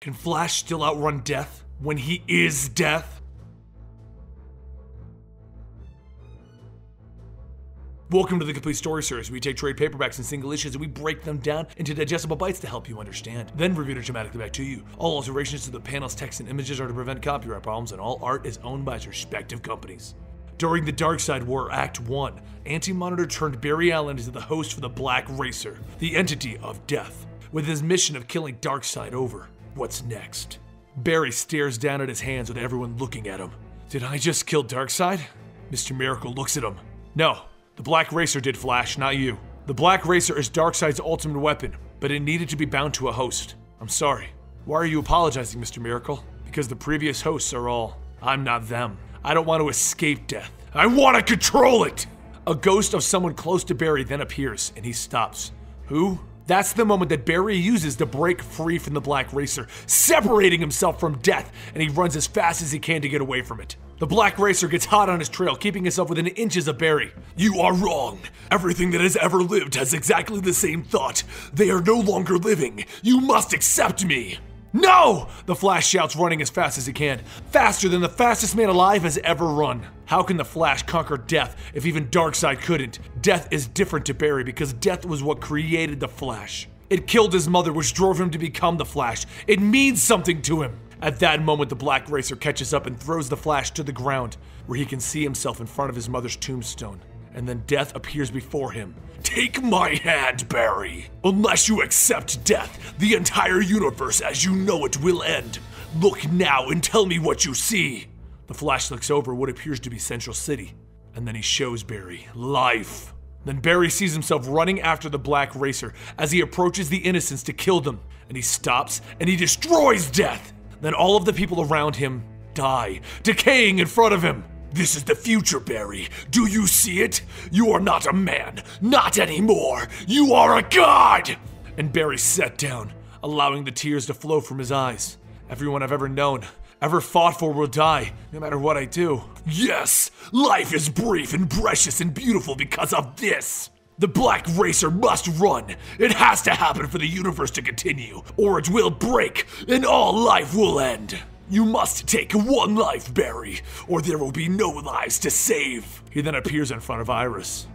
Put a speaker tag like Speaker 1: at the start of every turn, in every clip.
Speaker 1: Can Flash still outrun death when he is death? Welcome to the Complete Story Series. We take trade paperbacks and single issues and we break them down into digestible bites to help you understand. Then review it dramatically back to you. All alterations to the panels, text, and images are to prevent copyright problems, and all art is owned by its respective companies. During the Darkseid War Act 1, Anti-Monitor turned Barry Allen into the host for the Black Racer, the entity of death. With his mission of killing Darkseid over, what's next? Barry stares down at his hands with everyone looking at him. Did I just kill Darkseid? Mr. Miracle looks at him. No. The Black Racer did, Flash, not you. The Black Racer is Darkseid's ultimate weapon, but it needed to be bound to a host. I'm sorry. Why are you apologizing, Mr. Miracle? Because the previous hosts are all, I'm not them. I don't want to escape death. I want to control it! A ghost of someone close to Barry then appears, and he stops. Who? That's the moment that Barry uses to break free from the Black Racer, separating himself from death, and he runs as fast as he can to get away from it. The Black Racer gets hot on his trail, keeping himself within inches of Barry. You are wrong. Everything that has ever lived has exactly the same thought. They are no longer living. You must accept me. No! The Flash shouts, running as fast as he can. Faster than the fastest man alive has ever run. How can the Flash conquer death if even Darkseid couldn't? Death is different to Barry because death was what created the Flash. It killed his mother, which drove him to become the Flash. It means something to him. At that moment, the Black Racer catches up and throws the Flash to the ground, where he can see himself in front of his mother's tombstone. And then death appears before him. Take my hand, Barry. Unless you accept death, the entire universe as you know it will end. Look now and tell me what you see. The Flash looks over what appears to be Central City, and then he shows Barry life. Then Barry sees himself running after the Black Racer as he approaches the Innocents to kill them, and he stops and he destroys death. Then all of the people around him die, decaying in front of him. This is the future, Barry. Do you see it? You are not a man. Not anymore. You are a god! And Barry sat down, allowing the tears to flow from his eyes. Everyone I've ever known, ever fought for will die, no matter what I do. Yes, life is brief and precious and beautiful because of this. The Black Racer must run. It has to happen for the universe to continue, or it will break, and all life will end. You must take one life, Barry, or there will be no lives to save. He then appears in front of Iris.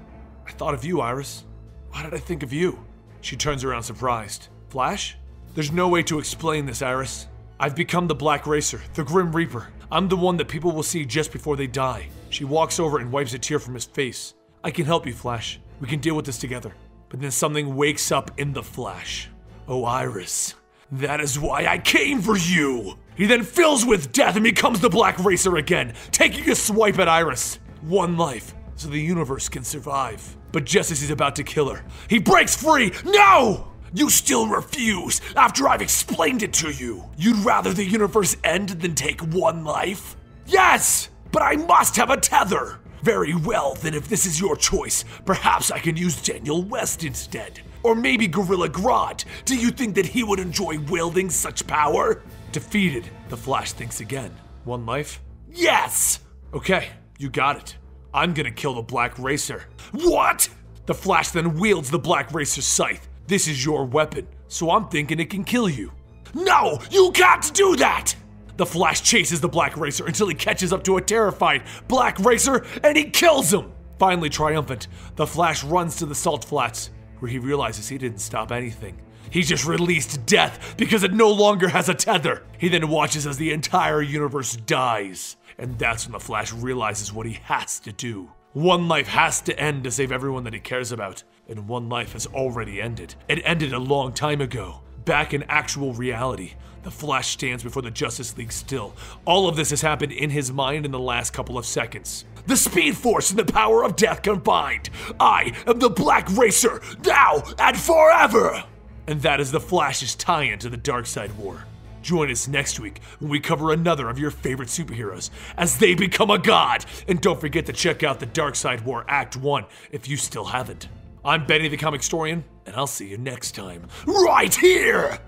Speaker 1: I thought of you, Iris. Why did I think of you? She turns around surprised. Flash? There's no way to explain this, Iris. I've become the Black Racer, the Grim Reaper. I'm the one that people will see just before they die. She walks over and wipes a tear from his face. I can help you, Flash. We can deal with this together. But then something wakes up in the Flash. Oh, Iris. That is why I came for you! He then fills with death and becomes the Black Racer again, taking a swipe at Iris. One life, so the universe can survive. But just as he's about to kill her, he breaks free! No! You still refuse, after I've explained it to you. You'd rather the universe end than take one life? Yes! But I must have a tether! Very well, then if this is your choice, perhaps I can use Daniel West instead. Or maybe Gorilla Grodd. Do you think that he would enjoy wielding such power? Defeated, the Flash thinks again. One life? Yes! Okay, you got it. I'm gonna kill the Black Racer. What? The Flash then wields the Black Racer's scythe. This is your weapon, so I'm thinking it can kill you. No, you can't do that! The Flash chases the Black Racer until he catches up to a terrified Black Racer and he kills him! Finally triumphant, the Flash runs to the salt flats, where he realizes he didn't stop anything. He just released death because it no longer has a tether. He then watches as the entire universe dies. And that's when the Flash realizes what he has to do. One life has to end to save everyone that he cares about. And one life has already ended. It ended a long time ago. Back in actual reality, the Flash stands before the Justice League still. All of this has happened in his mind in the last couple of seconds. The Speed Force and the power of death combined. I am the Black Racer, now and forever! And that is the Flash's tie-in to the Darkseid War. Join us next week when we cover another of your favorite superheroes as they become a god. And don't forget to check out the Darkseid War Act 1 if you still haven't. I'm Benny the Comicstorian, and I'll see you next time, right here!